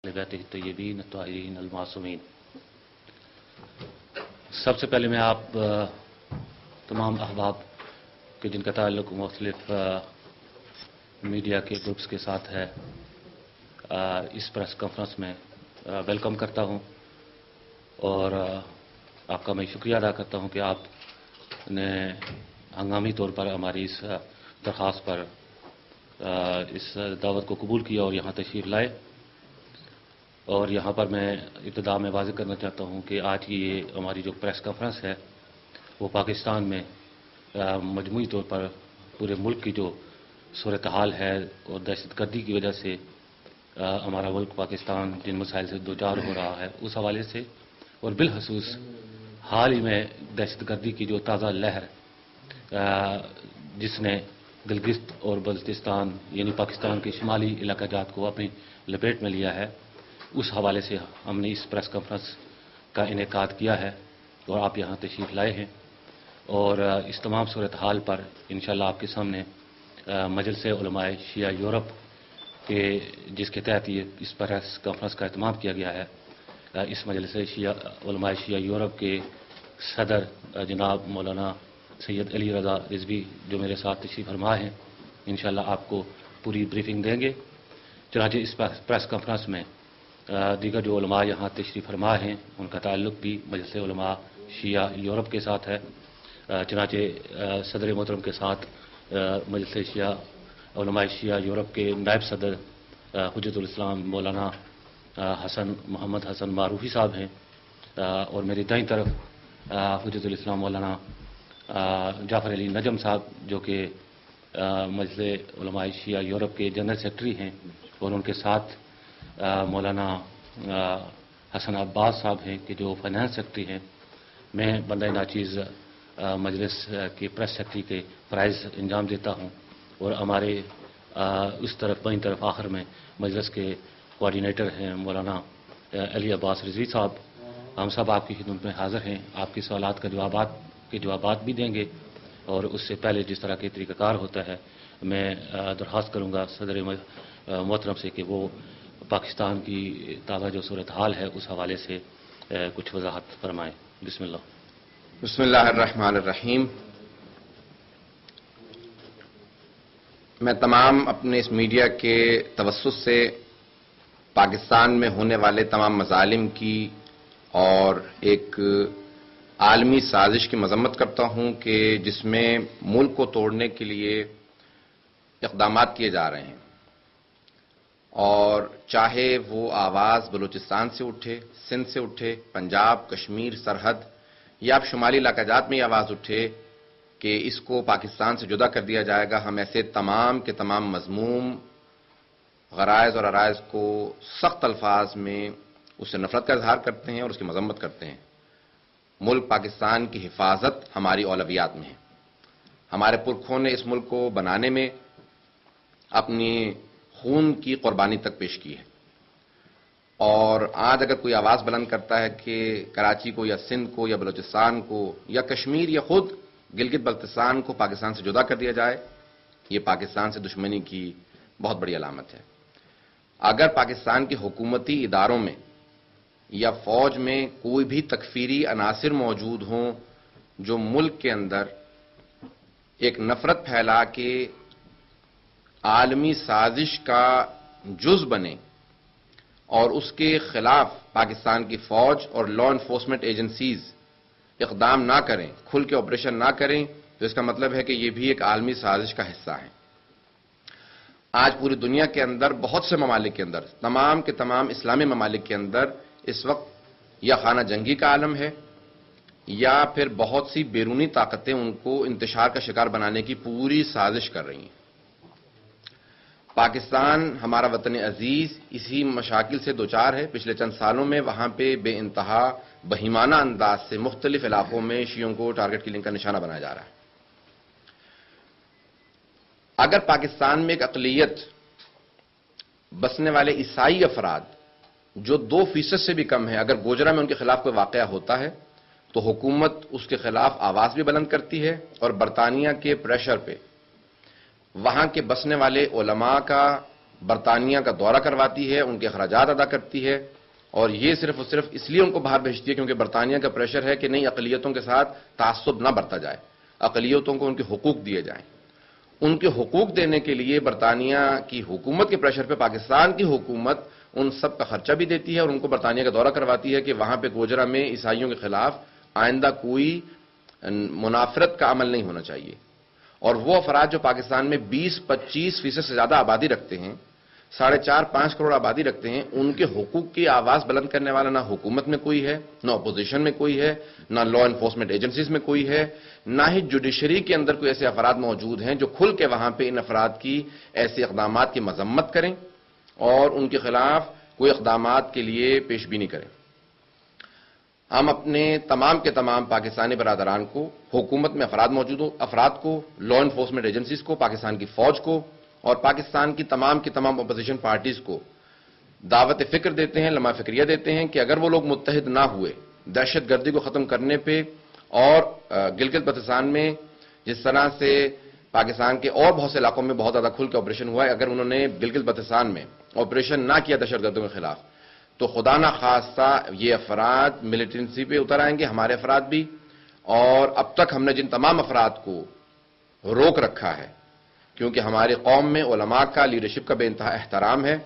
بیتہ الطیبین الطاہرین المعصومین۔ سب سے پہلے میں آپ تمام احباب کے جن کا تعلق مختلف میڈیا کے گروپس کے ساتھ ہے اس پریس کانفرنس میں ویلکم کرتا ہوں، اور آپ کا میں شکریہ ادا کرتا ہوں کہ آپ نے ہنگامی طور پر ہماری اس درخواست پر اس دعوت کو قبول کیا اور یہاں تشریف لائے۔ اور یہاں پر میں ابتدا میں واضح کرنا چاہتا ہوں کہ آج کی یہ ہماری جو پریس کانفرنس ہے وہ پاکستان میں مجموعی طور پر پورے ملک کی جو صورتحال ہے اور دہشت گردی کی وجہ سے ہمارا ملک پاکستان جن مسائل سے دوچار ہو رہا ہے اس حوالے سے، اور بالخصوص حال ہی میں دہشت گردی کی جو تازہ لہر جس نے گلگت اور بلتستان یعنی پاکستان کے شمالی علاقہ جات کو اپنی لپیٹ میں لیا ہے، اس حوالے سے ہم نے اس پریس کانفرنس کا انعقاد کیا ہے اور آپ یہاں تشریف لائے ہیں۔ اور اس تمام صورتحال پر انشاءاللہ آپ کے سامنے مجلس علماء شیعہ یورپ کے جس کے تحت یہ اس پریس کانفرنس کا اہتمام کیا گیا ہے، اس مجلس علماء شیعہ یورپ کے صدر جناب مولانا سید علی رضا رضوی جو میرے ساتھ تشریف فرما ہیں، انشاءاللہ آپ کو پوری بریفنگ دیں گے۔ چنانچہ اس پریس کانفرنس میں دیگر جو علماء یہاں تشریف فرما ہیں ان کا تعلق بھی مجلس علماء شیعہ یورپ کے ساتھ ہے۔ چنانچہ صدر محترم کے ساتھ مجلس علماء شیعہ یورپ کے نائب صدر حجت الاسلام مولانا محمد حسن معروفی صاحب ہیں، اور میری دائیں طرف حجت الاسلام مولانا جعفر علی نجم صاحب جو کہ مجلس علماء شیعہ یورپ کے جنرل سیکرٹری ہیں، اور ان کے ساتھ مولانا حسن عباس صاحب ہیں کہ جو فائنانس سیکرٹری ہیں۔ میں بندہ ناچیز مجلس کے پریس سیکرٹری کے فرائض انجام دیتا ہوں، اور ہمارے اس طرف بائیں طرف آخر میں مجلس کے کوآرڈینیٹر ہیں مولانا علی عباس رضوی صاحب۔ ہم سب آپ کی خدمت میں حاضر ہیں، آپ کے سوالات کا جوابات بھی دیں گے، اور اس سے پہلے جس طرح کے طریقہ کار ہوتا ہے میں درخواست کروں گا صدر محترم سے کہ وہ پاکستان کی تازہ جو صورتحال ہے اس حوالے سے کچھ وضاحت فرمائیں۔ بسم اللہ۔ بسم اللہ الرحمن الرحیم۔ میں تمام اپنے اس میڈیا کے توسط سے پاکستان میں ہونے والے تمام مظالم کی اور ایک عالمی سازش کی مذمت کرتا ہوں کہ جس میں ملک کو توڑنے کے لیے اقدامات کیے جا رہے ہیں، اور چاہے وہ آواز بلوچستان سے اٹھے، سندھ سے اٹھے، پنجاب، کشمیر، سرحد، یا اب شمالی علاقہ جات میں یہ آواز اٹھے کہ اس کو پاکستان سے جدا کر دیا جائے گا، ہم ایسے تمام کے تمام مذموم غرائض اور عرائض کو سخت الفاظ میں اس سے نفرت کا اظہار کرتے ہیں اور اس کی مذمت کرتے ہیں۔ ملک پاکستان کی حفاظت ہماری اولویات میں ہے۔ ہمارے پرکھوں نے اس ملک کو بنانے میں اپنی خون کی قربانی تک پیش کی ہے، اور آج اگر کوئی آواز بلند کرتا ہے کہ کراچی کو یا سندھ کو یا بلوچستان کو یا کشمیر یا خود گلگت بلتستان کو پاکستان سے جدا کر دیا جائے، یہ پاکستان سے دشمنی کی بہت بڑی علامت ہے۔ اگر پاکستان کے حکومتی اداروں میں یا فوج میں کوئی بھی تکفیری عناصر موجود ہوں جو ملک کے اندر ایک نفرت پھیلا کے عالمی سازش کا جز بنے اور اس کے خلاف پاکستان کی فوج اور لا انفورسمنٹ ایجنسیز اقدام نہ کریں، کھل کے آپریشن نہ کریں، تو اس کا مطلب ہے کہ یہ بھی ایک عالمی سازش کا حصہ ہے۔ آج پوری دنیا کے اندر بہت سے ممالک کے اندر، تمام کے تمام اسلامی ممالک کے اندر اس وقت یا خانہ جنگی کا عالم ہے، یا پھر بہت سی بیرونی طاقتیں ان کو انتشار کا شکار بنانے کی پوری سازش کر رہی ہیں۔ پاکستان ہمارا وطن عزیز اسی مشاکل سے دوچار ہے۔ پچھلے چند سالوں میں وہاں پہ بے انتہا بہیمانہ انداز سے مختلف علاقوں میں شیعوں کو ٹارگٹ کلنگ کا نشانہ بنایا جا رہا ہے۔ اگر پاکستان میں ایک اقلیت بسنے والے عیسائی افراد جو 2% سے بھی کم ہے، اگر گوجرا میں ان کے خلاف کوئی واقعہ ہوتا ہے تو حکومت اس کے خلاف آواز بھی بلند کرتی ہے، اور برطانیہ کے پریشر پہ وہاں کے بسنے والے علماء کا برطانیہ کا دورہ کرواتی ہے، ان کے اخراجات ادا کرتی ہے، اور یہ صرف اور صرف اس لیے ان کو باہر بھیجتی ہے کیونکہ برطانیہ کا پریشر ہے کہ نہیں، اقلیتوں کے ساتھ تعصب نہ برتا جائے، اقلیتوں کو ان کے حقوق دیے جائیں۔ ان کے حقوق دینے کے لیے برطانیہ کی حکومت کے پریشر پہ پاکستان کی حکومت ان سب کا خرچہ بھی دیتی ہے اور ان کو برطانیہ کا دورہ کرواتی ہے کہ وہاں پہ گوجرا میں عیسائیوں کے خلاف آئندہ کوئی منافرت کا عمل نہیں ہونا چاہیے۔ اور وہ افراد جو پاکستان میں 20-25% سے زیادہ آبادی رکھتے ہیں، 4.5-5 کروڑ آبادی رکھتے ہیں، ان کے حقوق کی آواز بلند کرنے والا نہ حکومت میں کوئی ہے، نہ اپوزیشن میں کوئی ہے، نہ لا انفورسمنٹ ایجنسیز میں کوئی ہے، نہ ہی جوڈیشری کے اندر کوئی ایسے افراد موجود ہیں جو کھل کے وہاں پہ ان افراد کی ایسے اقدامات کی مذمت کریں اور ان کے خلاف کوئی اقدامات کے لیے پیش بینی کریں۔ ہم اپنے تمام کے تمام پاکستانی برادران کو، حکومت میں افراد کو، لا انفورسمنٹ ایجنسیز کو، پاکستان کی فوج کو اور پاکستان کی تمام اپوزیشن پارٹیز کو دعوت فکر دیتے ہیں، لمحہ فکریہ دیتے ہیں کہ اگر وہ لوگ متحد نہ ہوئے دہشت گردی کو ختم کرنے پہ اور گلگت بلتستان میں جس طرح سے پاکستان کے اور بہت سے علاقوں میں بہت زیادہ کھل کے آپریشن ہوا ہے، اگر انہوں نے گلگت بلتستان میں آپریشن نہ کیا دہشت گردوں کے خلاف تو خدا نہ خواستہ یہ افراد ملیٹنسی پہ اتر آئیں گے، ہمارے افراد بھی۔ اور اب تک ہم نے جن تمام افراد کو روک رکھا ہے، کیونکہ ہماری قوم میں علماء کا لیڈرشپ کا بے انتہا احترام ہے،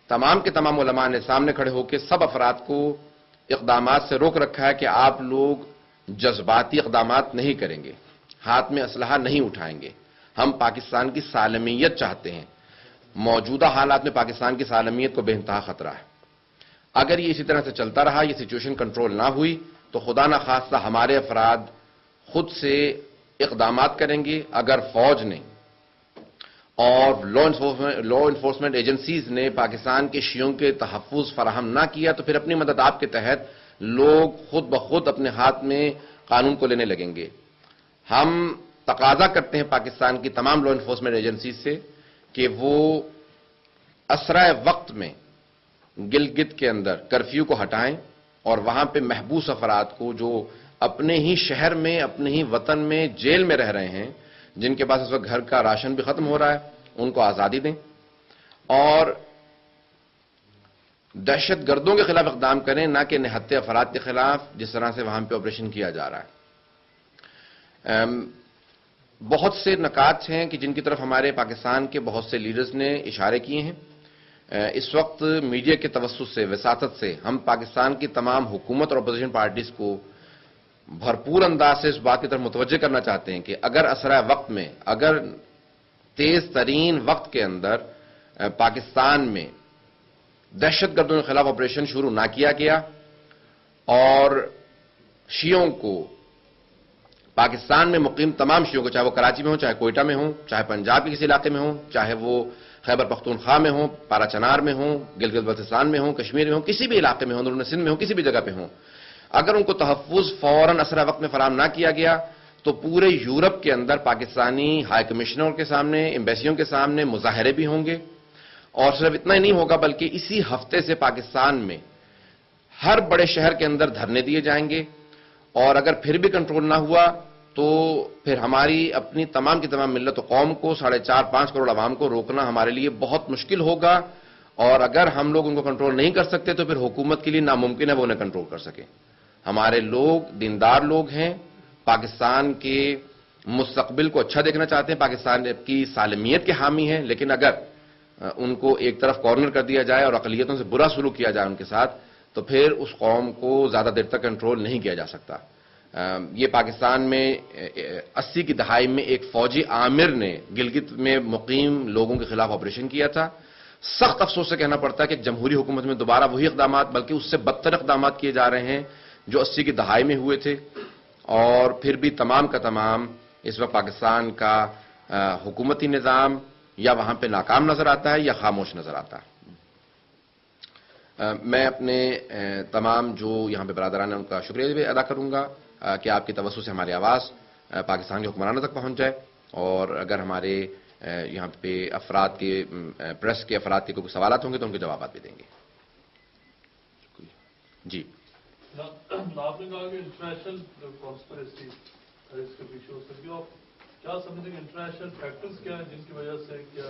تمام کے تمام علماء نے سامنے کھڑے ہو کے سب افراد کو اقدامات سے روک رکھا ہے کہ آپ لوگ جذباتی اقدامات نہیں کریں گے، ہاتھ میں اسلحہ نہیں اٹھائیں گے۔ ہم پاکستان کی سالمیت چاہتے ہیں، موجودہ حالات میں پاکستان کی سالمیت کو بے انتہا خطرہ ہے۔ اگر یہ اسی طرح سے چلتا رہا، یہ سچویشن کنٹرول نہ ہوئی تو خدا نہ خواستہ ہمارے افراد خود سے اقدامات کریں گے۔ اگر فوج نے اور لا انفورسمنٹ ایجنسیز نے پاکستان کے شیعوں کے تحفظ فراہم نہ کیا تو پھر اپنی مدد آپ کے تحت لوگ خود بخود اپنے ہاتھ میں قانون کو لینے لگیں گے۔ ہم تقاضا کرتے ہیں پاکستان کی تمام لا انفورسمنٹ ایجنسیز سے کہ وہ اسرع وقت میں گلگت کے اندر کرفیو کو ہٹائیں اور وہاں پہ محبوس افراد کو جو اپنے ہی شہر میں، اپنے ہی وطن میں جیل میں رہ رہے ہیں، جن کے پاس اس وقت گھر کا راشن بھی ختم ہو رہا ہے، ان کو آزادی دیں اور دہشت گردوں کے خلاف اقدام کریں، نہ کہ نہتے افراد کے خلاف جس طرح سے وہاں پہ آپریشن کیا جا رہا ہے۔ بہت سے نکات ہیں کہ جن کی طرف ہمارے پاکستان کے بہت سے لیڈرز نے اشارے کیے ہیں۔ اس وقت میڈیا کے توسط سے، وساطت سے ہم پاکستان کی تمام حکومت اور اپوزیشن پارٹیز کو بھرپور انداز سے اس بات کی طرف متوجہ کرنا چاہتے ہیں کہ اگر اسرع وقت میں، اگر تیز ترین وقت کے اندر پاکستان میں دہشت گردوں کے خلاف آپریشن شروع نہ کیا گیا اور شیعوں کو، پاکستان میں مقیم تمام شیعوں کو، چاہے وہ کراچی میں ہوں، چاہے کوئٹہ میں ہوں، چاہے پنجاب کے کسی علاقے میں ہوں، چاہے وہ خیبر پختونخوا میں ہوں، پارا چنار میں ہوں، گلگت بلتستان میں ہوں، کشمیر میں ہوں، کسی بھی علاقے میں ہوں، اندرون سندھ میں ہوں، کسی بھی جگہ پہ ہوں، اگر ان کو تحفظ فوراً اسرع وقت میں فراہم نہ کیا گیا تو پورے یورپ کے اندر پاکستانی ہائی کمشنر کے سامنے، ایمبیسیوں کے سامنے مظاہرے بھی ہوں گے۔ اور صرف اتنا ہی نہیں ہوگا بلکہ اسی ہفتے سے پاکستان میں ہر بڑے شہر کے اندر دھرنے دیے جائیں گے، اور اگر پھر بھی کنٹرول نہ ہوا تو پھر ہماری اپنی تمام کی تمام ملت و قوم کو، 4.5 کروڑ عوام کو روکنا ہمارے لیے بہت مشکل ہوگا، اور اگر ہم لوگ ان کو کنٹرول نہیں کر سکتے تو پھر حکومت کے لیے ناممکن ہے وہ انہیں کنٹرول کر سکے۔ ہمارے لوگ دیندار لوگ ہیں، پاکستان کے مستقبل کو اچھا دیکھنا چاہتے ہیں، پاکستان کی سالمیت کے حامی ہیں، لیکن اگر ان کو ایک طرف کارنر کر دیا جائے اور اقلیتوں سے برا سلوک کیا جائے ان کے ساتھ تو پھر اس قوم کو زیادہ دیر تک کنٹرول نہیں کیا جا سکتا۔ یہ پاکستان میں 80 کی دہائی میں ایک فوجی عامر نے گلگت میں مقیم لوگوں کے خلاف آپریشن کیا تھا۔ سخت افسوس سے کہنا پڑتا ہے کہ جمہوری حکومت میں دوبارہ وہی اقدامات بلکہ اس سے بدتر اقدامات کیے جا رہے ہیں جو 80 کی دہائی میں ہوئے تھے، اور پھر بھی تمام کا تمام اس وقت پاکستان کا حکومتی نظام یا وہاں پہ ناکام نظر آتا ہے یا خاموش نظر آتا ہے۔ میں اپنے تمام جو یہاں پہ برادران ہیں ان کا شکریہ بھی ادا کروں گا کہ آپ کی توسط سے ہماری آواز پاکستان کے حکمرانوں تک پہنچ جائے، اور اگر ہمارے یہاں پہ افراد کے، پریس کے افراد کے کوئی سوالات ہوں گے تو ان کے جوابات بھی دیں گے۔ جی آپ نے کہا کہ انٹرنیشنل کانسپریسی اس کے پیچھے ہو سکتی ہے، آپ کیا سمجھتے ہیں کہ انٹرنیشنل فیکٹرز کیا ہیں جن کی وجہ سے کیا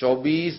24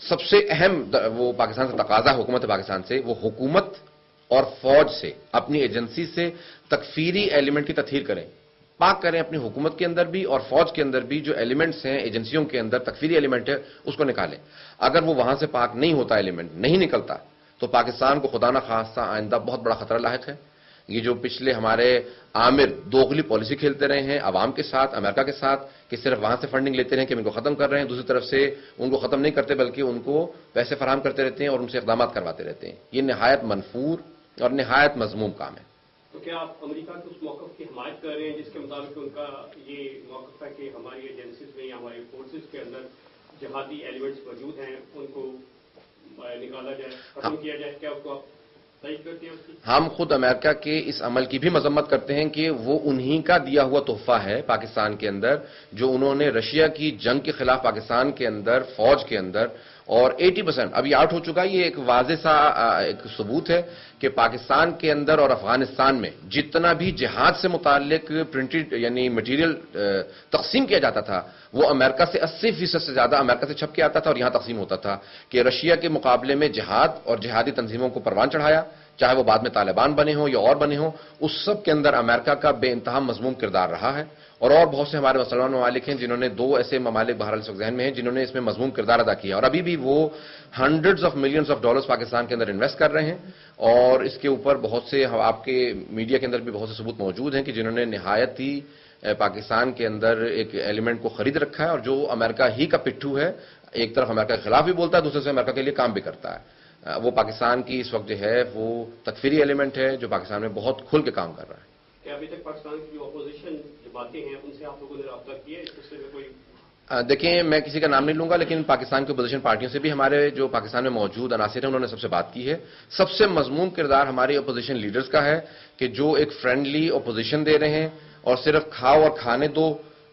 سب سے اہم وہ پاکستان سے تقاضا حکومت پاکستان سے، وہ حکومت اور فوج سے، اپنی ایجنسی سے تکفیری ایلیمنٹ کی تطہیر کریں، پاک کریں اپنی حکومت کے اندر بھی اور فوج کے اندر بھی جو ایلیمنٹس ہیں ایجنسیوں کے اندر تکفیری ایلیمنٹ ہے اس کو نکالیں. اگر وہ وہاں سے پاک نہیں ہوتا، ایلیمنٹ نہیں نکلتا، تو پاکستان کو خدا نہ خواستہ آئندہ بہت بڑا خطرہ لاحق ہے. یہ جو پچھلے ہمارے عامر دوغلی پالیسی کھیلتے رہے ہیں عوام کے ساتھ، امریکہ کے ساتھ، کہ صرف وہاں سے فنڈنگ لیتے رہے کہ ہم ان کو ختم کر رہے ہیں، دوسری طرف سے ان کو ختم نہیں کرتے بلکہ ان کو پیسے فراہم کرتے رہتے ہیں اور ان سے اقدامات کرواتے رہتے ہیں. یہ نہایت منفور اور نہایت مذموم کام ہے. تو کیا آپ امریکہ کے اس موقف کی حمایت کر رہے ہیں جس کے مطابق ان کا یہ موقف ہے کہ ہماری ایجنسیز میں یا ہماری فورسز کے اندر جہادی ایلیمنٹس موجود ہیں، ان کو نکالا جائے، ختم کیا جائے؟ کیا اس کو آپ صحیح کرتے ہیں؟ ہم خود امریکہ کے اس عمل کی بھی مذمت کرتے ہیں کہ وہ انہی کا دیا ہوا تحفہ ہے پاکستان کے اندر، جو انہوں نے رشیا کی جنگ کے خلاف پاکستان کے اندر فوج کے اندر، اور 80% ابھی آؤٹ ہو چکا. یہ ایک واضح سا ایک ثبوت ہے کہ پاکستان کے اندر اور افغانستان میں جتنا بھی جہاد سے متعلق پرنٹڈ یعنی مٹیریل تقسیم کیا جاتا تھا، وہ امریکہ سے 80% سے زیادہ امریکہ سے چھپ کے آتا تھا اور یہاں تقسیم ہوتا تھا. کہ رشیا کے مقابلے میں جہاد اور جہادی تنظیموں کو پروان چڑھایا، چاہے وہ بعد میں طالبان بنے ہوں یا اور بنے ہوں، اس سب کے اندر امریکہ کا بے انتہا مذموم کردار رہا ہے. اور بہت سے ہمارے مسلمان ممالک ہیں جنہوں نے، 2 ایسے ممالک بہرحال اس وقت ذہن میں ہیں جنہوں نے اس میں مذموم کردار ادا کیا، اور ابھی بھی وہ hundreds of millions of dollars Pakistan کے اندر انویسٹ کر رہے ہیں. اور اس کے اوپر بہت سے آپ کے میڈیا کے اندر بھی بہت سے ثبوت موجود ہیں کہ جنہوں نے نہایت ہی پاکستان کے اندر ایک ایلیمنٹ کو خرید رکھا ہے، اور جو امریکہ ہی کا پٹھو ہے، ایک طرف امریکہ کے خلاف بھی بولتا ہے، دوسرے سے امریکہ کے لیے کام بھی کرتا ہے. وہ پاکستان کی اس وقت جو ہے وہ تکفیری ایلیمنٹ ہے جو پاکستان میں بہت کھل کے کام کر رہا ہے. کیا ابھی تک پاکستان کی جو اپوزیشن جو باتیں ہیں ان سے آپ لوگوں نے رابطہ کیا ہے؟ اس سلسلے میں کوئی دیکھیں، میں کسی کا نام نہیں لوں گا، لیکن پاکستان کی اپوزیشن پارٹیوں سے بھی ہمارے جو پاکستان میں موجود عناصر ہیں انہوں نے سب سے بات کی ہے. سب سے مذموم کردار ہماری اپوزیشن لیڈرز کا ہے کہ جو ایک فرینڈلی اپوزیشن دے رہے ہیں اور صرف کھاؤ اور کھانے دو،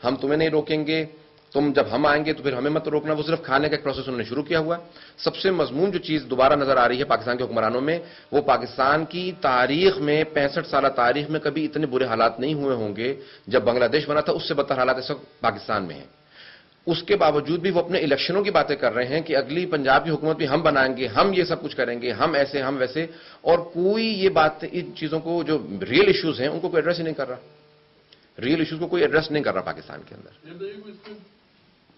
ہم تمہیں نہیں روکیں گے، تم جب ہم آئیں گے تو پھر ہمیں مت روکنا، وہ صرف کھانے کا ایک پروسیس انہوں نے شروع کیا ہوا ہے. سب سے مضمون جو چیز دوبارہ نظر آ رہی ہے پاکستان کے حکمرانوں میں، وہ پاکستان کی تاریخ میں 65 سالہ تاریخ میں کبھی اتنے برے حالات نہیں ہوئے ہوں گے. جب بنگلہ دیش بنا تھا اس سے بدتر حالات اس وقت پاکستان میں ہیں. اس کے باوجود بھی وہ اپنے الیکشنوں کی باتیں کر رہے ہیں کہ اگلی پنجاب کی حکومت بھی ہم بنائیں گے، ہم یہ سب کچھ کریں گے، ہم ایسے ہم ویسے، اور کوئی یہ بات ان چیزوں کو جو ریئل ایشوز ہیں ان کو کوئی ایڈریس ہی نہیں کر رہا. ریئل ایشوز کو کوئی ایڈریس نہیں کر رہا پاکستان کے اندر.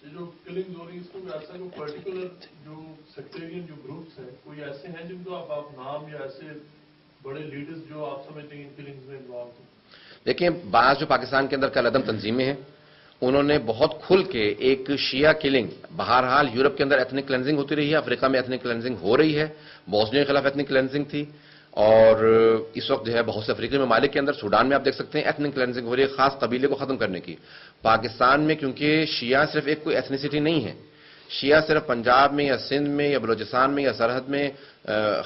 یہ جو کلنگ ہو رہی ہے اس کو ایسا کوئی پرٹیکولر جو سیکٹرین جو گروپس ہیں کوئی ایسے ہیں جن کو آپ نام یا ایسے بڑے لیڈرز جو آپ سمجھتے ہیں ان کلنگز میں انوالو ہیں؟ دیکھیں، بعض جو پاکستان کے اندر کالعدم تنظیمیں ہیں انہوں نے بہت کھل کے ایک شیعہ کلنگ، بہرحال یورپ کے اندر ایتھنک کلینزنگ ہوتی رہی ہے، افریقہ میں ایتھنک کلینزنگ ہو رہی ہے، بوسنیا کے خلاف ایتھنک کلینزنگ تھی، اور اس وقت جو ہے بہت سے افریقی ممالک کے اندر، سوڈان میں آپ دیکھ سکتے ہیں ایتھنک کلینزنگ ہو رہی ہے خاص قبیلے کو ختم کرنے کی. پاکستان میں کیونکہ شیعہ صرف ایک کوئی ایتھنیسٹی نہیں ہے، شیعہ صرف پنجاب میں یا سندھ میں یا بلوچستان میں یا سرحد میں،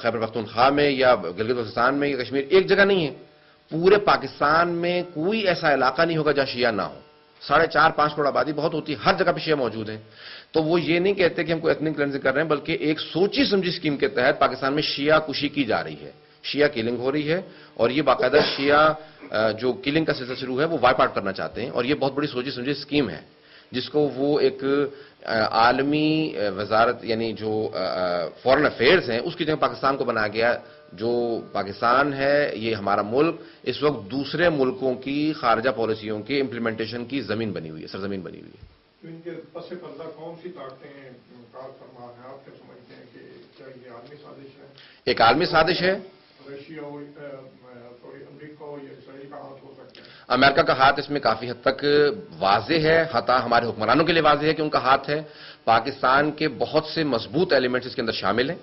خیبر پختونخوا میں یا گلگت بلتستان میں یا کشمیر، ایک جگہ نہیں ہے. پورے پاکستان میں کوئی ایسا علاقہ نہیں ہوگا جہاں شیعہ نہ ہو. 4.5-5 کروڑ آبادی بہت ہوتی ہے، ہر جگہ پہ شیعہ موجود ہیں. تو وہ یہ نہیں کہتے کہ ہم کو ایتھنک کلینزنگ کر رہے ہیں، بلکہ ایک سوچی سمجھی اسکیم کے تحت پاکستان میں شیعہ کشی کی جا رہی ہے، شیعہ کلنگ ہو رہی ہے، اور یہ باقاعدہ شیعہ جو کلنگ کا سلسلہ شروع ہے وہ وائپ آؤٹ کرنا چاہتے ہیں. اور یہ بہت بڑی سوچی سمجھی اسکیم ہے جس کو وہ ایک عالمی وزارت یعنی جو فورن افیئرز ہیں اس کی جگہ پاکستان کو بنایا گیا. جو پاکستان ہے یہ ہمارا ملک اس وقت دوسرے ملکوں کی خارجہ پالیسیوں کے امپلیمنٹیشن کی زمین بنی ہوئی ہے، سرزمین بنی ہوئی ہے. تو ان کے پس پردہ کون سی طاقتیں کار فرما ہیں؟ آپ کیا سمجھتے ہیں کہ کیا یہ عالمی سازش ہے؟ ایک عالمی سازش ہے. رشیا ہو، امریکہ ہو یا اسرائیل کا ہاتھ ہو سکتا ہے؟ امریکہ کا ہاتھ اس میں کافی حد تک واضح ہے، خطا ہمارے حکمرانوں کے لیے واضح ہے کہ ان کا ہاتھ ہے. پاکستان کے بہت سے مضبوط ایلیمنٹس اس کے اندر شامل ہیں،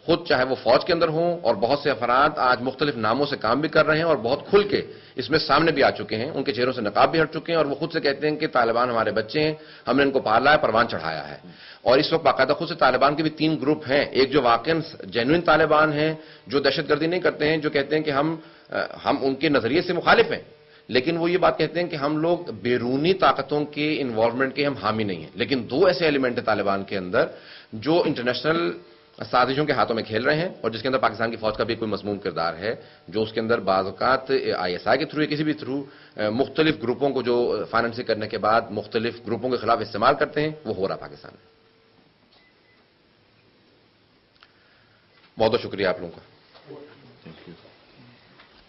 خود چاہے وہ فوج کے اندر ہوں، اور بہت سے افراد آج مختلف ناموں سے کام بھی کر رہے ہیں اور بہت کھل کے اس میں سامنے بھی آ چکے ہیں. ان کے چہروں سے نقاب بھی ہٹ چکے ہیں اور وہ خود سے کہتے ہیں کہ طالبان ہمارے بچے ہیں، ہم نے ان کو پالا ہے، پروان چڑھایا ہے. اور اس وقت باقاعدہ خود سے طالبان کے بھی 3 گروپ ہیں. ایک جو واقعی جینوئن طالبان ہیں جو دہشت گردی نہیں کرتے ہیں، جو کہتے ہیں کہ ہم ان کے نظریے سے مخالف ہیں، لیکن وہ یہ بات کہتے ہیں کہ ہم لوگ بیرونی طاقتوں کے انوالومنٹ کے ہم حامی نہیں ہیں. لیکن 2 ایسے ایلیمنٹ ہیں طالبان کے اندر جو انٹرنیشنل سازشوں کے ہاتھوں میں کھیل رہے ہیں، اور جس کے اندر پاکستان کی فوج کا بھی کوئی مضمون کردار ہے، جو اس کے اندر بعض اوقات ISI کے تھرو یا کسی بھی تھرو مختلف گروپوں کو جو فائننسنگ کرنے کے بعد مختلف گروپوں کے خلاف استعمال کرتے ہیں، وہ ہو رہا پاکستان میں. بہت بہت شکریہ آپ لوگوں کا. Thank you.